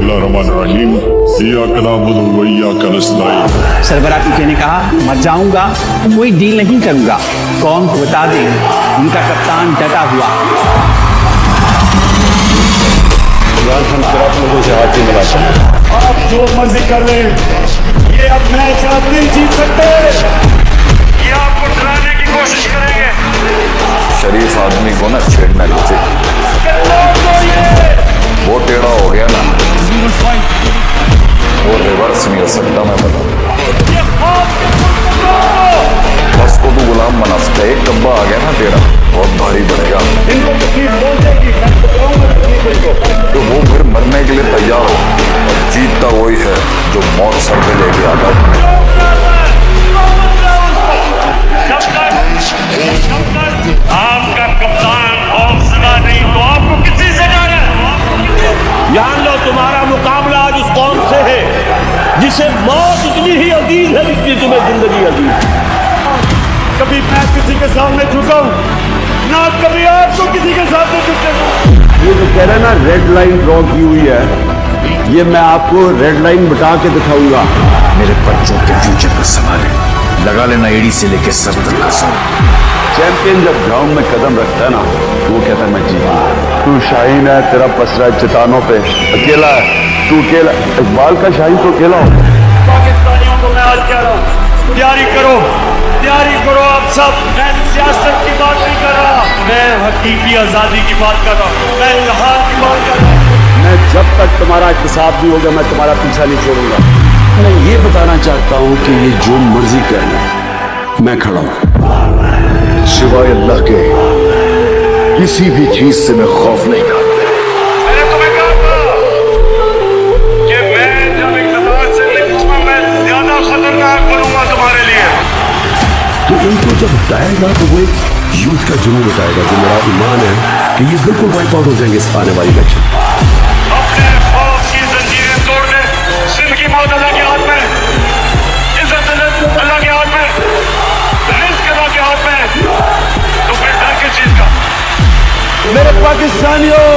बिस्मिल्लाहिर्रहमानिर्रहीम इय्याका नअबुदु व इय्याका नस्तईन। सरबराह पीछे ने कहा मर जाऊंगा, कोई डील नहीं करूंगा, कौन को बता दे। उनका कप्तान डटा हुआ। इमरान खान आप लोगों से हाथ नहीं मिलाता। आप जो मर्जी कर ले, ये अब मैच आप नहीं जीत सकते। ये आपको डराने की कोशिश करेंगे। शरीफ आदमी को ना छेड़ना नहीं चाहिए। वो टेढ़ा हो गया ना, वो रिवर्स नहीं हो सकता। मैं बता बस को तू गुलाम बना सकता है। एक डब्बा आ गया ना तेरा, बहुत भारी पड़ेगा। इनको तकलीफ पहुंचेगी, मैं बताऊंगा तकलीफ इनको। तो वो फिर मरने के लिए तैयार हो, और जीतता वही है जो मौत सर पे लेके आता है। आपका कप्तान खौफजदा नहीं तो आपको किसी से डर है। जान लो तुम्हारा मुकाबला आज उस कौम से है जिसे मौत इतनी ही अजीज है जितनी तुम्हें जिंदगी अजीज। कभी मैं किसी के सामने झुका हूं ना, कभी आपको किसी के सामने झुके। ये जो कह रहे हैं ना रेड लाइन ड्रॉ की हुई है, ये मैं आपको रेड लाइन बता के दिखाऊंगा। मेरे बच्चों के फ्यूचर का सवाल है, लगा लेना एड़ी से लेके सर तक का सवाल। चैंपियन जब ग्राउंड में कदम रखता है ना, वो कहता है मैं जीता। तू शाहीन है, तेरा पसरा है चट्टानों पे, अकेला है तू, अकेला। इकबाल का शाहीन तो अकेला हो। पाकिस्तानियों को मैं आज कह रहा हूं, तैयारी करो, तैयारी करो आप सब। मैं सियासत की बात नहीं कर रहा, मैं हकीकी आजादी की बात कर रहा हूं, मैं इतिहाद की बात कर रहा हूं। मैं जब तक तुम्हारा हिसाब नहीं होगा, मैं तुम्हारा पीछा नहीं छोड़ूंगा। मैं ये बताना चाहता हूँ कि ये जो मर्जी करना, मैं खड़ा हूँ। सिवाय अल्लाह के किसी भी चीज से मैं खौफ नहीं करता। मैंने तुम्हें कहा था कि मैं जब इक़्तिदार से निकलूंगा मैं ज्यादा खतरनाक बनूंगा तुम्हारे लिए। तो इनको जब बताएगा तो वो एक यूथ का जुनून बताएगा जो मेरा ईमान है कि ये बिल्कुल वाइप आउट हो जाएंगे इस आने वाली इलेक्शन। अपने खौफ की जंजीरें तोड़ दे। जिंदगी मौत अल्लाह के हाथ में, इज्जत अल्लाह के हाथ में, रिस्क अल्लाह के हाथ में। तो फिर डर किस चीज का? मेरे पाकिस्तानियों,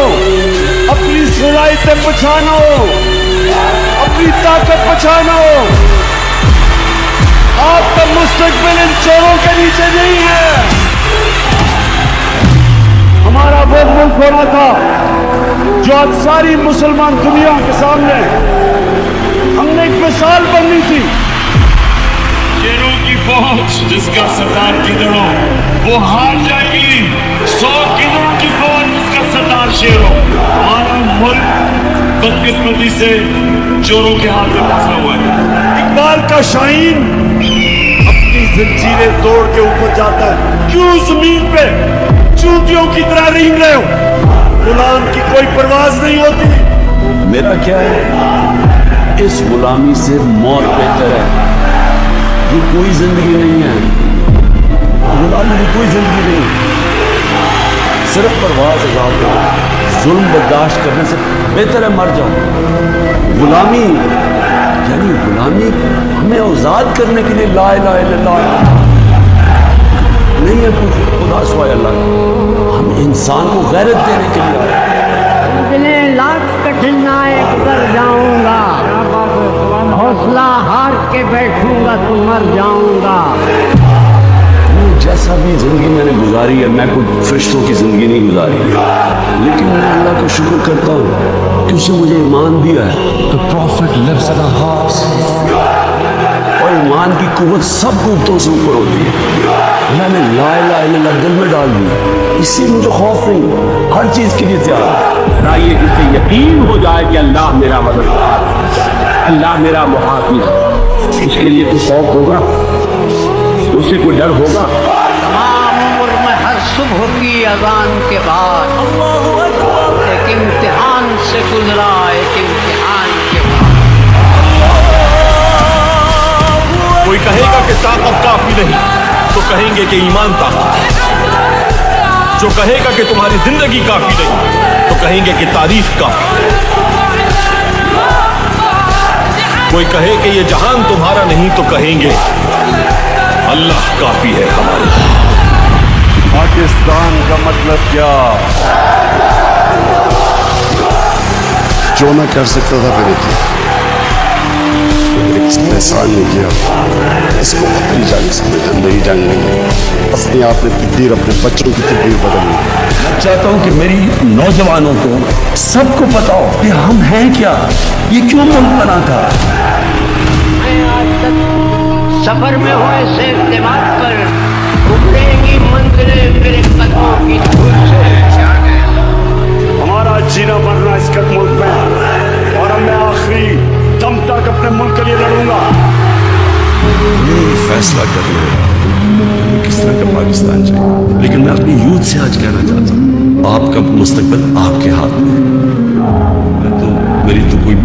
अपनी सलाहियतें पहचानो, अपनी ताकत पहचानो। आपका मुस्तकबिल इन चोरों के नीचे नहीं है। हमारा वो मुल्क होना था जो आज सारी मुसलमान दुनिया के सामने हमने एक मिसाल बननी थी। शेरों की फौज जिसका सरदार गिदड़ो, वो हार जाएगी। 100 गिदड़ों की फौज जिसका सरदार शेरों। हमारा मुल्क बदकिस्मती से चोरों के हाथ में फंसा हुआ है। इकबाल का शाहीन अपनी जंजीरें तोड़ के ऊपर जाता है। क्यों जमीन पे चूतियों की तरह रेंग रहे हो? गुलाम की कोई परवाज नहीं होती। मेरा क्या है, इस गुलामी से मौत बेहतर है। ये कोई जिंदगी नहीं है, गुलामी की कोई जिंदगी नहीं। सिर्फ परवाज आजाद हो, जुल्म बर्दाश्त करने से बेहतर है मर जाओ। गुलामी यानी गुलामी हमें आजाद करने के लिए ला इलाहा इल्लल्लाह नहीं है, कुछ खुदा सिवाय अल्लाह। हम इंसान को गैरत देने के लिए आए। इतने लाख कठिनाई गुजर जाऊंगा, हौसला हार के बैठूंगा तो मर जाऊंगा। जैसा भी जिंदगी मैंने गुजारी है, मैं कोई फरिश्तों की जिंदगी नहीं गुजारी, लेकिन मैं अल्लाह का शुक्र करता हूँ कि उसने मुझे ईमान दिया है। तो prophet lives in our hearts, और ईमान की कुव्वत सब कुव्वतों से ऊपर होती है। मैंने ला इलाहा इल्लल्लाह दिल में डाल दी, इससे मुझे खौफ नहीं, हर चीज के लिए तैयार। आइए जिससे यकीन हो जाए कि अल्लाह मेरा मददगार, अल्लाह मेरा मुहाफिज। इसके लिए कोई खौफ होगा, उससे कोई डर होगा? तमाम उम्र में हर सुबह की अजान के बाद एक इम्तिहान से गुजरा, एक इम्तिहान के बाद। कोई कहेगा कि ताकत काफी नहीं तो कहेंगे कि ईमान ताकत। जो कहेगा कि तुम्हारी जिंदगी काफी नहीं तो कहेंगे कि तारीफ काफी। कोई कहे कि ये जहान तुम्हारा नहीं तो कहेंगे अल्लाह काफी है हमारे। पाकिस्तान का मतलब क्या? जो मैं कर सकता था मैंने किया, एक एहसान नहीं किया। इसको अपनी जान समझा, मेरी जान नहीं। अपने आप में तकदीर, अपने बच्चों की तकदीर बदलनी। मैं चाहता हूँ कि मेरी नौजवानों को सबको पता हो कि हम हैं क्या, ये क्यों मुल्क बना था। मैं आज तक सफर में हुए से दिमाग पर उभरेगी मंजिलें मेरे कदमों की धूल से। हमारा जीना मरना इस मुल्क में है, और अब मैं आखिरी दम तक अपने मुल्क के लिए लड़ूंगा। ये फैसला करना है किस तरह का पाकिस्तान चाहिए। लेकिन मैं अपनी यूथ से आज कहना चाहता हूँ, आपका मुस्तकबिल आपके हाथ में है। मेरी तो कोई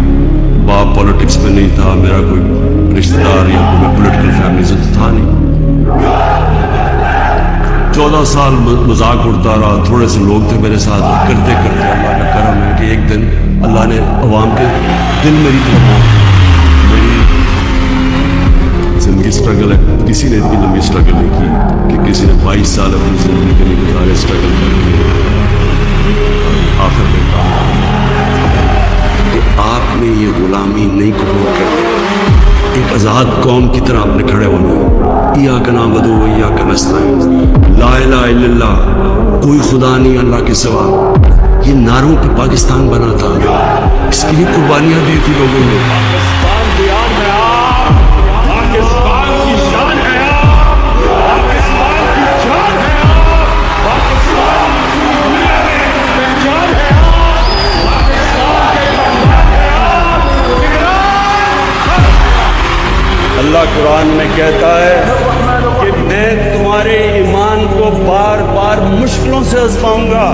बाप पॉलिटिक्स में नहीं था, मेरा कोई रिश्तेदार या कोई पॉलिटिकल फैमिली से तो था नहीं। 14 साल मजाक उड़ता रहा, थोड़े से लोग थे मेरे साथ, करते करते अल्लाह का करम है कि एक दिन अल्लाह ने अवाम के दिल मेरी तरफ, मेरी जिंदगी स्ट्रगल है। किसी ने इतनी लंबी स्ट्रगल नहीं की कि किसी ने 22 साल अपनी जिंदगी के लिए गुजारे स्ट्रगल करके आखिर में कहा कि आपने ये गुलामी नहीं कबूल करनी, एक आज़ाद कौम की तरह आपने खड़े होना है। या का नाम बदो या का नस्ताइन, ला इलाहा इल्लल्लाह, कोई खुदा नहीं अल्लाह के सिवा। ये नारों पे पाकिस्तान बना था, इसके लिए कुर्बानियां दी थी लोगों ने। पाकिस्तान बिहार में आप, पाकिस्तान की शान है आप, पाकिस्तान की जान है आप, पाकिस्तान की दुनिया में पहचान है आप, पाकिस्तान के कमाल है आप। अल्लाह कुरान में कहता है कि मैं तुम्हारे ईमान को बार बार मुश्किलों से आजमाऊंगा।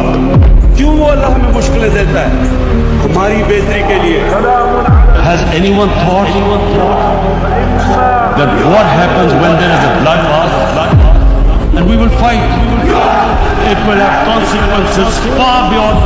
क्यों वो अल्लाह हमें मुश्किलें देता है? हमारी बेहतरी के लिए। Has anyone thought that what happens when there is a bloodbath and we will fight? It will have consequences far beyond